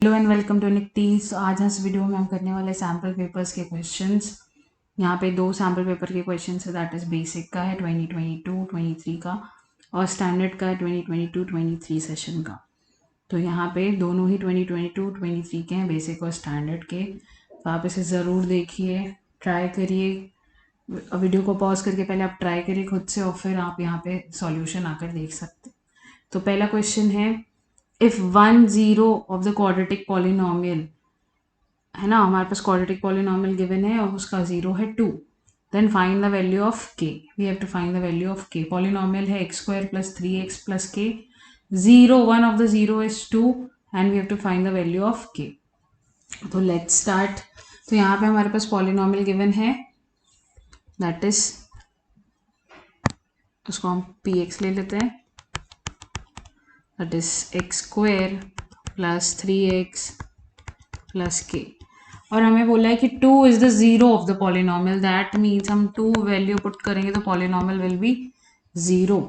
Hello and welcome to निकटीज। आज इस वीडियो में हम करने वाले सैम्पल पेपर्स के क्वेश्चंस। यहाँ पे दो सैम्पल पेपर के क्वेश्चंस है, दैट इज बेसिक का है 2022-23 का और स्टैंडर्ड का है 2022-23 सेशन का। तो यहाँ पे दोनों ही 2022-23 के हैं, बेसिक और स्टैंडर्ड के। तो आप इसे ज़रूर देखिए, ट्राई करिए। वीडियो को पॉज करके पहले आप ट्राई करिए खुद से और फिर आप यहाँ पे सॉल्यूशन आकर देख सकते। तो पहला क्वेश्चन है, if 1 0 of the quadratic polynomial है ना, हमारे पास क्वाड्रेटिक पॉलिनोमियल गिवन है और उसका 0 है 2, then find the value of K. We have to find the value of K. Polynomial है x² + 3x + k, 0 1 of the 0 is 2 and we have to find the value of K. तो let's start. तो यहाँ पे हमारे पास polynomial given है, that is, उसको हम px ले लेते हैं, that is x² + 3x + k। और हमें बोला है कि 2 is the 0 of the polynomial, that means हम 2 वैल्यू पुट करेंगे तो पॉलिनोमियल विल बी 0,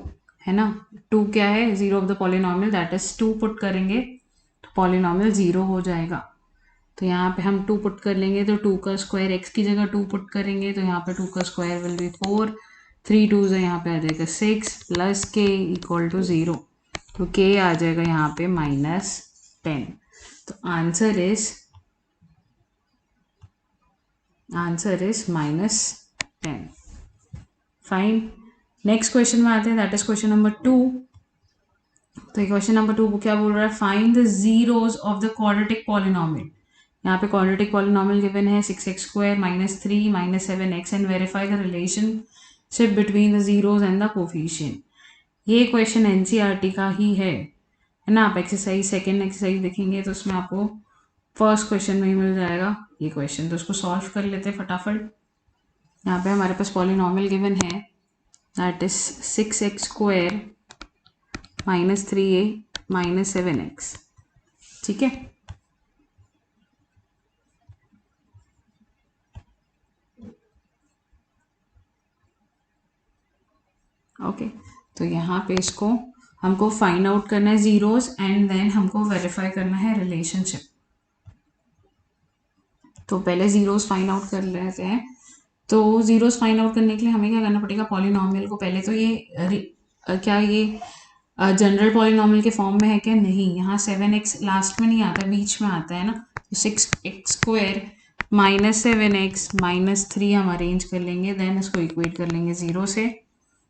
है ना। 2 क्या है, 0 of the polynomial, that is 2 put करेंगे तो पॉलिनोमियल 0 हो जाएगा। तो यहाँ पे हम 2 पुट कर लेंगे तो 2 का स्क्वायर, x की जगह 2 पुट करेंगे तो यहाँ पे 2 का स्क्वायर विल बी 4, 3 2 यहाँ पे आ जाएगा 6 + k = 0। तो k आ जाएगा यहाँ पे -10। तो answer is -10। Fine. Next question में आते हैं, दैट इज क्वेश्चन नंबर 2। तो क्वेश्चन नंबर 2 क्या बोल रहा है, find the zeros of the quadratic polynomial. यहाँ पे क्वाड्रेटिक पॉलिनोमियल गिवन है 6x² - 3 - 7x and verify the relationship between the zeros and the coefficient. ये क्वेश्चन एनसीईआरटी का ही है ना। आप एक्सरसाइज सेकेंड एक्सरसाइज देखेंगे तो उसमें आपको फर्स्ट क्वेश्चन में ही मिल जाएगा ये क्वेश्चन। तो उसको सॉल्व कर लेते हैं फटाफट। यहाँ पे हमारे पास पॉलिनोमियल गिवन है, that is 6x² - 3a - 7x। ठीक है, ओके। तो यहाँ पे इसको हमको फाइंड आउट करना है जीरोस एंड देन हमको वेरीफाई करना है रिलेशनशिप। तो पहले जीरोस फाइंड आउट कर लेते हैं। तो जीरोस फाइंड आउट करने के लिए हमें क्या करना पड़ेगा, पॉलिनोमियल को पहले तो ये क्या ये जनरल पॉलिनोमियल के फॉर्म में है क्या, नहीं। यहाँ 7x लास्ट में नहीं आता, बीच में आता है ना। तो 6x² - 7x - 3 हम अरेंज कर लेंगे, देन इसको इक्वेट कर लेंगे 0 से,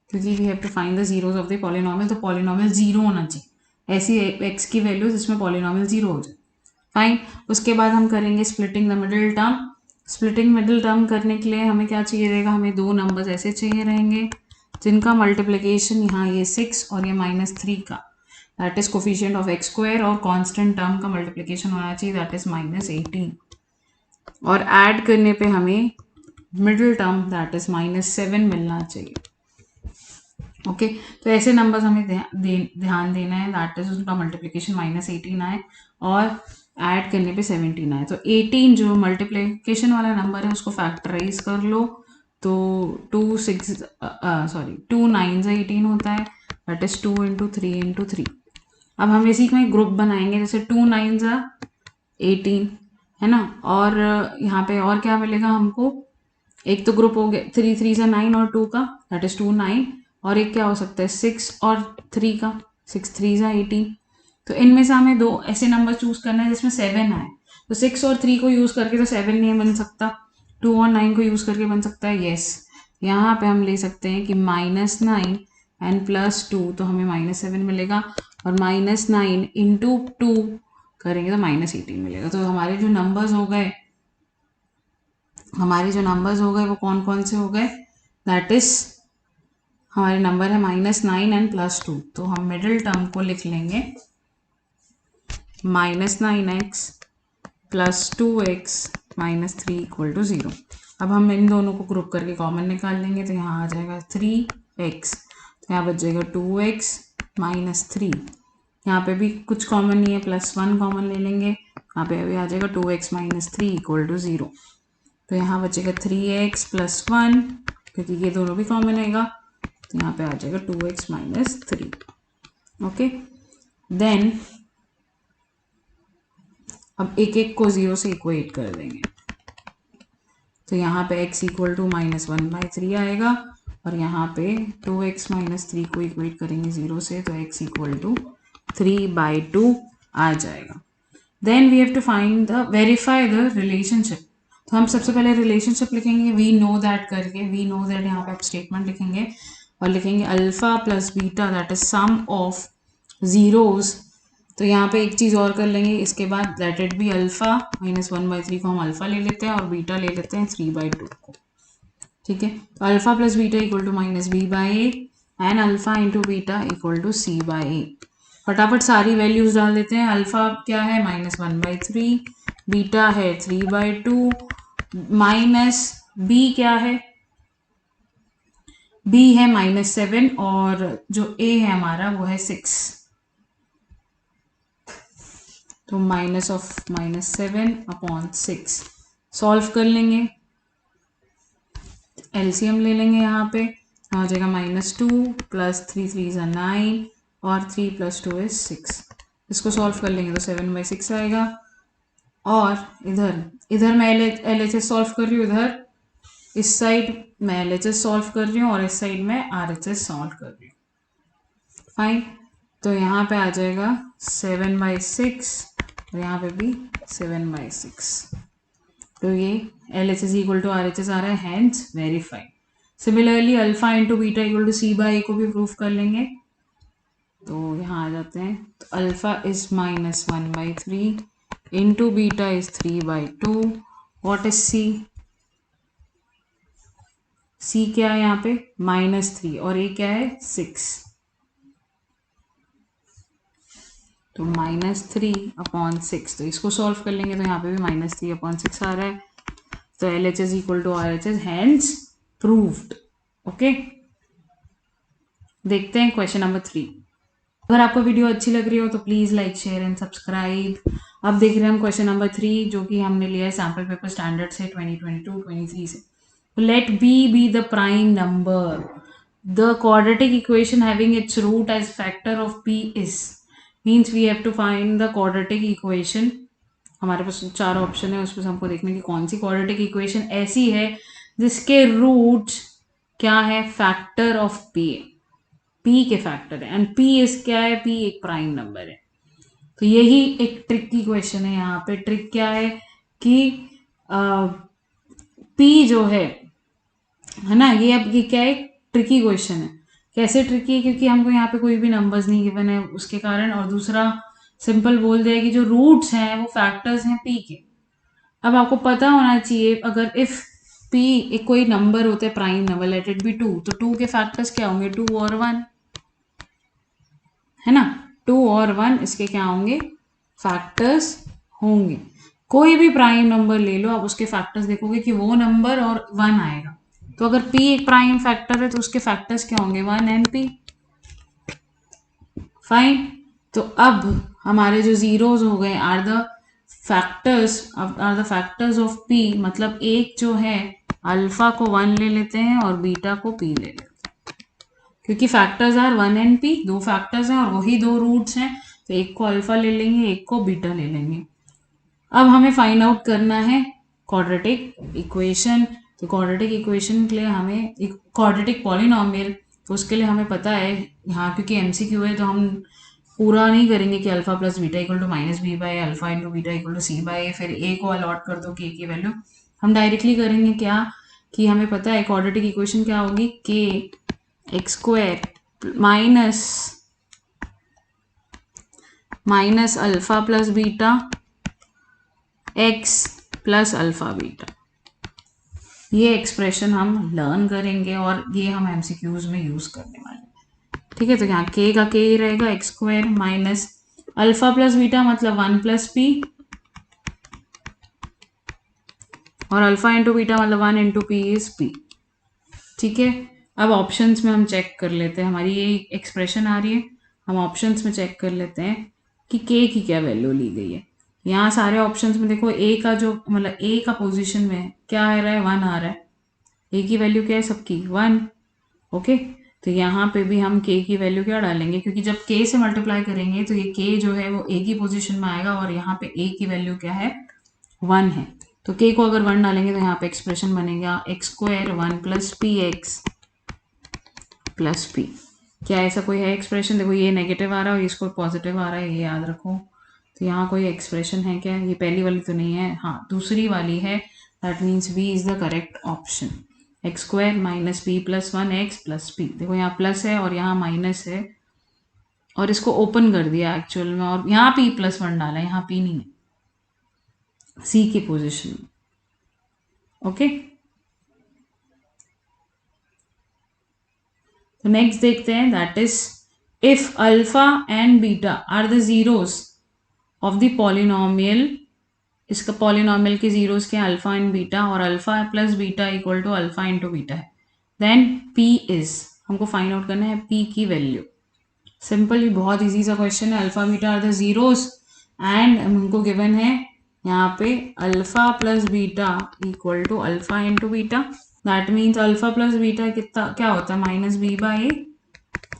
क्योंकि we have to find the zeros of the polynomial. तो पॉलिनोमियल 0 होना चाहिए, ऐसी x की वैल्यू जिसमें पॉलिनोमियल 0 हो जाए। फाइन। उसके बाद हम करेंगे splitting the middle term. Splitting middle term करने के लिए हमें क्या चाहिए रहेगा, हमें दो नंबर्स ऐसे चाहिए रहेंगे जिनका मल्टीप्लिकेशन यहाँ ये 6 और ये -3 का, that is coefficient of x², और कांस्टेंट टर्म का मल्टीप्लिकेशन होना चाहिए, दैट इज -18। और ऐड करने पे हमें मिडिल टर्म दैट इज -7 मिलना चाहिए। ओके तो ऐसे नंबर्स हमें ध्यान देना है, दैट इज उसका मल्टीप्लिकेशन -18 आए और ऐड करने पे 17 आए। तो 18 जो मल्टीप्लिकेशन वाला नंबर है उसको फैक्टराइज कर लो, तो 2 9 से 18 होता है, दैट इज 2 × 3 × 3। अब हम इसी में एक ग्रुप बनाएंगे, जैसे 2 9 से 18 है ना। और यहाँ पे और क्या मिलेगा हमको, एक तो ग्रुप हो गया 3 3 से 9 और 2 का, दैट इज 2 9, और एक क्या हो सकता है 6 और 3 का, 6 3 से 18। तो इनमें से हमें दो ऐसे नंबर चूज करना है जिसमें 7 आए। तो 6 और 3 को यूज करके तो 7 नहीं बन सकता, 2 और 9 को यूज करके बन सकता है, यस। यहाँ पे हम ले सकते हैं कि -9 एंड +2, तो हमें -7 मिलेगा, और -9 × 2 करेंगे तो -18 मिलेगा। तो हमारे जो नंबर्स हो गए वो कौन कौन से हो गए, दैट इज हमारे नंबर है -9 एंड +2। तो हम मिडिल टर्म को लिख लेंगे -9x + 2x - 3 = 0। अब हम इन दोनों को ग्रुप करके कॉमन निकाल लेंगे, तो यहाँ आ जाएगा 3x, तो यहाँ बच जाएगा 2x - 3। यहाँ पे भी कुछ कॉमन नहीं है, +1 कॉमन ले लेंगे, यहाँ पे अभी आ जाएगा 2x - 3 = 0। तो यहाँ बचेगा 3x + 1, क्योंकि ये दोनों भी कॉमन आएगा, तो यहाँ पे आ जाएगा 2x - 3। ओके, देन अब एक एक को 0 से इक्वेट कर देंगे, तो यहाँ पे x इक्वल टू -1/3 आएगा, और यहाँ पे 2x - 3 को इक्वेट करेंगे 0 से, तो x इक्वल टू 3/2 आ जाएगा। Then we have to find the verify the relationship. तो हम सबसे पहले रिलेशनशिप लिखेंगे वी नो दैट करके, वी नो दैट यहाँ पे आप स्टेटमेंट लिखेंगे और लिखेंगे alpha plus beta that is sum of zeros. तो यहाँ पे एक चीज़ और कर लेंगे इसके बाद, लेट इट बी अल्फा -1/3 को हम अल्फा ले लेते हैं और बीटा ले लेते हैं 3/2 को। ठीक है, तो alpha plus beta equal to -b/a and alpha into beta equal to c/a। फटाफट सारी वैल्यूज डाल देते हैं। अल्फा क्या है -1/3, बीटा है 3/2, माइनस बी क्या है, b है -7 और जो a है हमारा वो है 6, तो -7/6 सॉल्व कर लेंगे, एलसीएम ले लेंगे, यहाँ पे हो जाएगा -2 + 3 3 = 9 और 3 + 2 = 6। इसको सॉल्व कर लेंगे तो 7/6 आएगा। और इधर मैं LHS सॉल्व कर रही हूँ, इधर इस साइड मैं LHS सॉल्व कर रही हूँ और इस साइड में RHS सॉल्व कर रही हूँ। फाइन, तो यहाँ पे आ जाएगा 7/6 और यहाँ पे भी 7/6। तो ये LHS इक्वल टू RHS आ रहा है, hence verified. Similarly alpha into beta equal to c/a को भी प्रूफ कर लेंगे। तो यहाँ आ जाते हैं, तो alpha is -1/3 into beta is 3/2। What is c क्या है यहाँ पे -3 और a क्या है 6, तो -3/6। तो इसको सॉल्व कर लेंगे तो यहाँ पे भी -3/6 आ रहा है। तो LHS equal to RHS, hence proved. Okay, देखते हैं क्वेश्चन नंबर 3। अगर आपको वीडियो अच्छी लग रही हो तो please like share and subscribe. अब देख रहे हैं हम क्वेश्चन नंबर 3 जो कि हमने लिया है सैम्पल पेपर स्टैंडर्ड से 2022-23 से। Let b be the prime number. The quadratic equation having its root as factor of p is, means we have to find the quadratic equation। हमारे पास 4 ऑप्शन है, उसमें से हमको देखने की कौन सी क्वाड्रेटिक इक्वेशन ऐसी है जिसके रूट्स क्या है, फैक्टर ऑफ p के फैक्टर है, एंड p इस क्या है, p एक प्राइम नंबर है। तो यही एक ट्रिक की क्वेश्चन है। यहाँ पे ट्रिक क्या है कि p जो है ना, ये अब ये क्या है, ट्रिकी क्वेश्चन है। कैसे ट्रिकी है, क्योंकि हमको यहाँ पे कोई भी नंबर्स नहीं गिवन है उसके कारण, और दूसरा सिंपल बोल दिया कि जो रूट्स हैं वो फैक्टर्स हैं p के। अब आपको पता होना चाहिए, अगर इफ p एक कोई नंबर होता है prime number, let it be 2, तो 2 के फैक्टर्स क्या होंगे, 2 और 1, है ना। 2 और 1 इसके क्या होंगे, फैक्टर्स होंगे। कोई भी प्राइम नंबर ले लो, आप उसके फैक्टर्स देखोगे कि वो नंबर और 1 आएगा। तो अगर p एक प्राइम फैक्टर है तो उसके फैक्टर्स क्या होंगे, 1 एंड p। फाइन, तो अब हमारे जो जीरोज हो गए are the factors of p, मतलब एक जो है अल्फा को 1 ले लेते हैं और बीटा को p ले लेते हैं, क्योंकि फैक्टर्स आर 1 एंड p, दो फैक्टर्स हैं और वही दो रूट्स हैं, तो एक को अल्फा ले लेंगे, एक को बीटा ले लेंगे। अब हमें फाइंड आउट करना है क्वाड्रेटिक इक्वेशन। तो क्वाड्रेटिक इक्वेशन के लिए हमें एक क्वाड्रेटिक पॉलिनोमियल, तो उसके लिए हमें पता है यहाँ, क्योंकि MCQ है तो हम पूरा नहीं करेंगे कि alpha plus beta equal to -b/a, alpha into beta equal to c/a, फिर a को अलॉट कर दो k की वैल्यू। हम डायरेक्टली करेंगे क्या कि हमें पता है क्वाड्रेटिक इक्वेशन क्या होगी, k² minus alpha plus beta x plus alpha beta. ये एक्सप्रेशन हम लर्न करेंगे और ये हम MCQs में यूज करने वाले हैं। ठीक है, तो यहाँ k का k ही रहेगा, x² minus alpha plus beta मतलब 1 + p, और अल्फा इंटू बीटा मतलब 1 इंटू p इज p। ठीक है, अब ऑप्शंस में हम चेक कर लेते हैं, हमारी ये एक्सप्रेशन आ रही है, हम ऑप्शंस में चेक कर लेते हैं कि k की क्या वैल्यू ली गई है। यहाँ सारे ऑप्शंस में देखो a का जो मतलब a का पोजीशन में क्या आ रहा है, 1 आ रहा है, a की वैल्यू क्या है सबकी 1। ओके, तो यहाँ पे भी हम k की वैल्यू क्या डालेंगे, क्योंकि जब k से मल्टीप्लाई करेंगे तो ये k जो है वो a की पोजीशन में आएगा और यहाँ पे a की वैल्यू क्या है 1 है। तो k को अगर 1 डालेंगे तो यहाँ पे एक्सप्रेशन बनेगा x² 1 + px + p। क्या ऐसा कोई है एक्सप्रेशन? देखो ये नेगेटिव आ रहा है और इसको पॉजिटिव आ रहा है, ये याद रखो। तो यहाँ कोई एक्सप्रेशन है क्या? ये पहली वाली तो नहीं है, हाँ दूसरी वाली है। That means B is the correct option. x² - p + 1x + p। देखो यहाँ प्लस है और यहाँ माइनस है और इसको ओपन कर दिया एक्चुअल में, और यहाँ p + 1 डाला है, यहाँ p नहीं है, c की पोजिशन में। ओके, तो नेक्स्ट देखते हैं, that is if alpha and beta are the zeros of the polynomial. इसका पॉलिनोमियल के जीरोस के अल्फा एंड बीटा, और अल्फा + बीटा = अल्फा × बीटा है, देन p इज, हमको फाइंड आउट करना है p की वैल्यू। सिंपल, ये बहुत इजी सा क्वेश्चन है। Alpha beta are the zeros and हमको गिवन है यहाँ पे alpha + beta = alpha × beta. That means alpha + beta कितना क्या होता है -b/a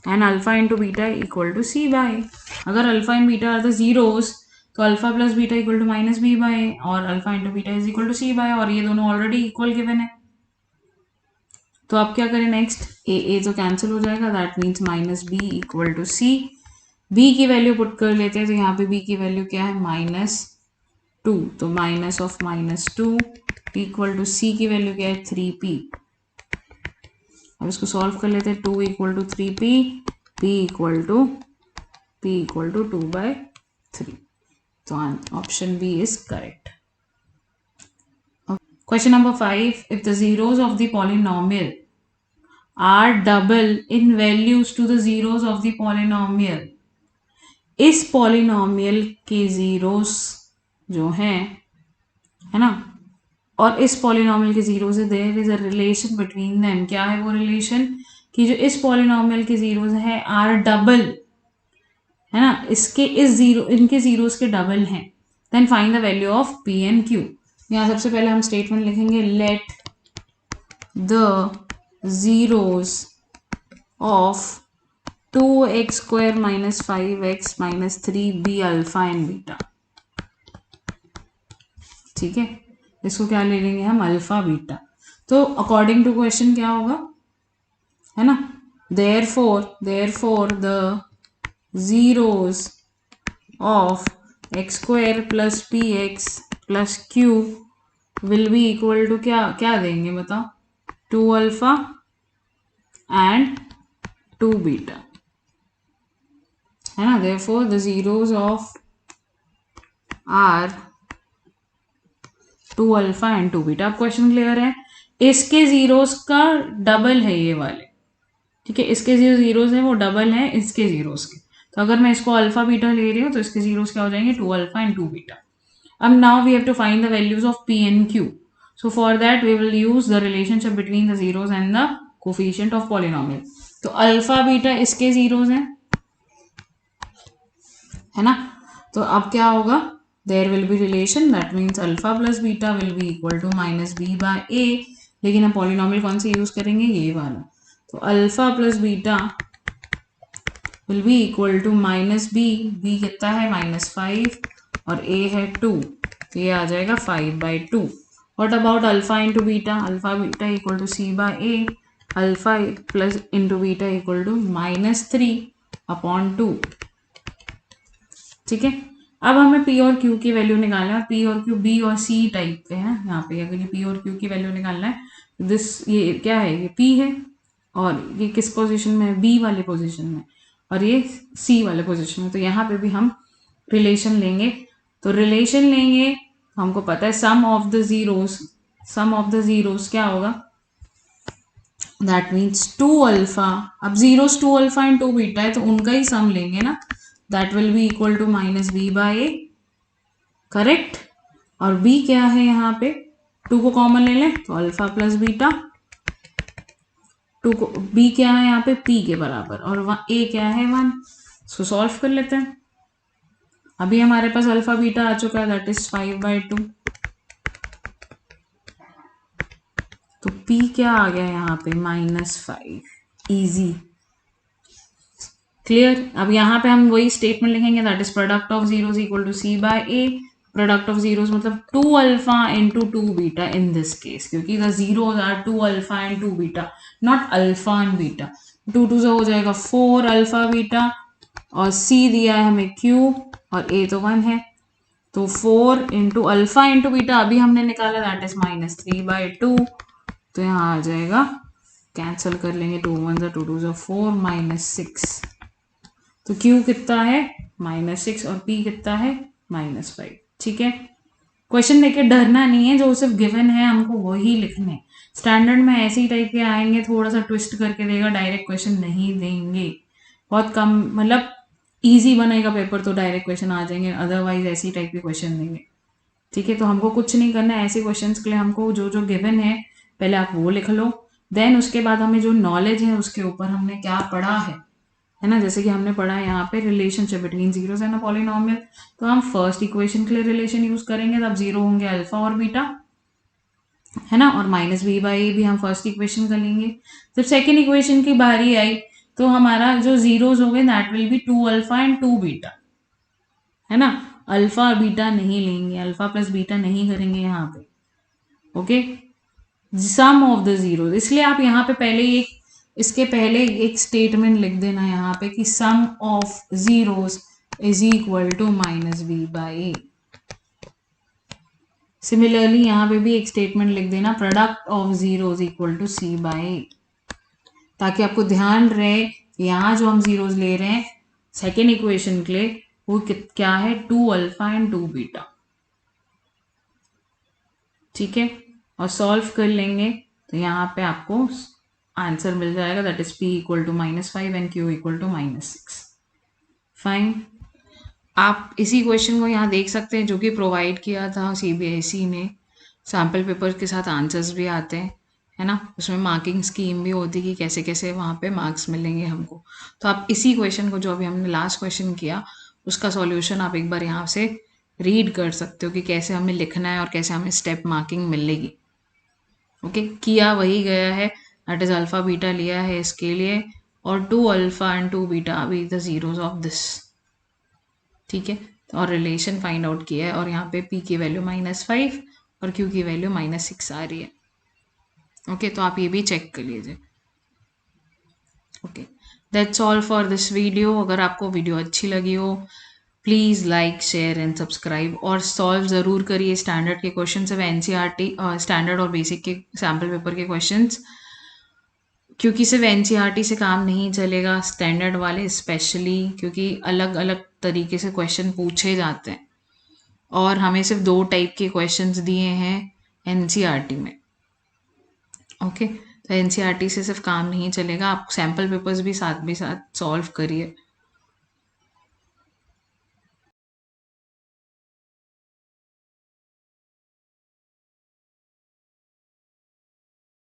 and alpha × beta = c/a। अगर alpha and beta are the zeros तो अल्फा + बीटा = -b/a और अल्फा × बीटा = c/a, और ये दोनों ऑलरेडी इक्वल गिवन है। तो आप क्या करें नेक्स्ट, ए तो कैंसिल हो जाएगा, that means -b = c। b की वैल्यू पुट कर लेते हैं, तो यहाँ पे b की वैल्यू क्या है -2, तो -(-2) = c की वैल्यू क्या है 3p। अब इसको सॉल्व कर लेते हैं, 2 = 3p, p = 2/3। तो option B is correct. Question number 5. If the zeros of the polynomial are double in values to the zeros of the polynomial, इस polynomial के zeros जो हैं, है ना, और इस polynomial के zeros से there is a relation between them। क्या है वो relation? कि जो इस polynomial के zeros हैं are double, है ना, इसके इस जीरो, इनके जीरोस के डबल हैं, then find the value of p and q। यहाँ सबसे पहले हम स्टेटमेंट लिखेंगे, let the zeros of 2x² - 5x - 3 be alpha and beta. ठीक है, इसको क्या ले लेंगे हम, अल्फा बीटा। तो अकॉर्डिंग टू क्वेश्चन क्या होगा, है ना, therefore the zeros of x² + px + q will be equal to क्या देंगे बताओ, 2 अल्फा एंड 2 बीटा, है ना। therefore the zeros of are 2 alpha and 2 beta. अब क्वेश्चन क्लियर है, इसके जीरोस का डबल है ये वाले, ठीक है, इसके जो जीरोस है वो डबल है इसके जीरोस के। तो अगर मैं इसको अल्फा बीटा ले रही हूँ तो इसके जीरोस क्या हो जाएंगे, 2 अल्फा एंड 2 बीटा। अब now we have to find the values of p and q। So for that we will use the relationship between the zeros and the coefficient of polynomial. तो alpha beta इसके zeros हैं, है ना, तो अब क्या होगा, there will be relation, that means alpha + beta will be equal to -b/a। लेकिन हम पॉलिनोमियल कौन से यूज करेंगे, ये वाला। तो alpha + beta will be equal to -b, b कितना है -5 और a है 2, तो ये आ जाएगा 5/2। What about alpha × beta, alpha beta = c/a, alpha + beta = -3/2। ठीक है, अब हमें p और q की वैल्यू निकालना है। p और q b और c टाइप के हैं, यहाँ पे अगर ये p और q की वैल्यू निकालना है, दिस ये क्या है, ये p है और ये किस पोजीशन में है, b वाले पोजीशन में, और ये c वाले पोजीशन में। तो यहाँ पे भी हम रिलेशन लेंगे। तो रिलेशन लेंगे, हमको पता है सम ऑफ द जीरोस क्या होगा, दैट मीन्स 2 अल्फा। अब जीरोस 2 अल्फा एंड 2 बीटा है तो उनका ही सम लेंगे ना, that will be equal to -b/a, correct. और b क्या है, यहाँ पे 2 को कॉमन ले लें तो अल्फा + बीटा, 2 को b क्या है यहाँ पे p के बराबर, और a क्या है 1। इसको सॉल्व कर लेते हैं। अभी हमारे पास अल्फा बीटा आ चुका है, दैट इज 5/2। तो p क्या आ गया यहाँ पे -5, इजी। क्लियर। अब यहाँ पे हम वही स्टेटमेंट लिखेंगे, that is product of zeros equal to C by A. Product of zeros मतलब 2 alpha into 2 beta in this case, क्योंकि the zeros are 2 alpha and 2 beta, not alpha and beta. 2 2 से हो जाएगा 4 अल्फा बीटा, और सी दिया है हमें cube, और ए तो 1 है, तो 4 इंटू अल्फा इंटू बीटा अभी हमने निकाला, दैट इज -3/2। तो यहाँ आ जाएगा, कैंसिल कर लेंगे, 2 1 2 2 4 -6। तो Q कितना है -6 और P कितना है -5। ठीक है, क्वेश्चन देखे डरना नहीं है, जो सिर्फ गिवन है हमको वही लिखने। स्टैंडर्ड में ऐसे ही टाइप के आएंगे, थोड़ा सा ट्विस्ट करके देगा, डायरेक्ट क्वेश्चन नहीं देंगे, बहुत कम, मतलब इजी बनेगा पेपर तो डायरेक्ट क्वेश्चन आ जाएंगे, अदरवाइज ऐसी टाइप के क्वेश्चन देंगे। ठीक है, तो हमको कुछ नहीं करना है ऐसे क्वेश्चंस के लिए, हमको जो जो गिवन है पहले आप वो लिख लो, देन उसके बाद हमें जो नॉलेज है उसके ऊपर हमने क्या पढ़ा है ना, जैसे कि हमने पढ़ा है यहाँ पे relationship between zeros and a polynomial, तो हम फर्स्ट इक्वेशन के लिए रिलेशन यूज करेंगे, तब जीरो होंगे अल्फा और बीटा, है ना, और -b/a भी हम फर्स्ट इक्वेशन कर लेंगे। जब सेकेंड इक्वेशन की बारी आई तो हमारा जो जीरोस हो गए that will B 2 alpha and 2 beta, है ना, अल्फा बीटा नहीं लेंगे, अल्फा प्लस बीटा नहीं करेंगे यहाँ पे। Okay, sum of the zero, इसलिए आप यहाँ पे पहले एक, इसके पहले एक स्टेटमेंट लिख देना यहाँ पे कि sum of zeros is equal to -b/a। Similarly यहाँ पे भी एक स्टेटमेंट लिख देना, product of zeros equal to c/a, ताकि आपको ध्यान रहे यहाँ जो हम जीरोस ले रहे हैं सेकेंड इक्वेशन के लिए वो क्या है, 2 अल्फा एंड 2 बीटा। ठीक है, और सॉल्व कर लेंगे तो यहाँ पे आपको आंसर मिल जाएगा, that is p equal to -5 and q equal to -6। Fine, आप इसी क्वेश्चन को यहाँ देख सकते हैं जो कि प्रोवाइड किया था CBSE ने, सैम्पल पेपर के साथ आंसर्स भी आते हैं, है ना, उसमें मार्किंग स्कीम भी होती है कि कैसे कैसे वहाँ पे मार्क्स मिलेंगे हमको। तो आप इसी क्वेश्चन को जो अभी हमने लास्ट क्वेश्चन किया उसका सॉल्यूशन आप एक बार यहाँ से रीड कर सकते हो कि कैसे हमें लिखना है और कैसे हमें स्टेप मार्किंग मिलेगी। ओके, किया वही गया है, दैट इज अल्फा बीटा लिया है इसके लिए, और 2 अल्फा एंड 2 बीटा अभी द जीरोस ऑफ दिस। ठीक है, और रिलेशन फाइंड आउट किया है, और यहाँ पे p की वैल्यू -5 और q की वैल्यू -6 आ रही है। ओके, तो आप ये भी चेक कर लीजिए। Okay, that's all for this video. अगर आपको वीडियो अच्छी लगी हो please like share and subscribe, और सॉल्व ज़रूर करिए स्टैंडर्ड के क्वेश्चन, सिर्फ NCERT स्टैंडर्ड और बेसिक के सैम्पल पेपर के क्वेश्चंस, क्योंकि सिर्फ NCERT से काम नहीं चलेगा, स्टैंडर्ड वाले स्पेशली, क्योंकि अलग अलग तरीके से क्वेश्चन पूछे जाते हैं, और हमें सिर्फ 2 टाइप के क्वेश्चंस दिए हैं NCERT में। ओके, तो NCERT से सिर्फ काम नहीं चलेगा, आप सैम्पल पेपर्स भी साथ सॉल्व करिए।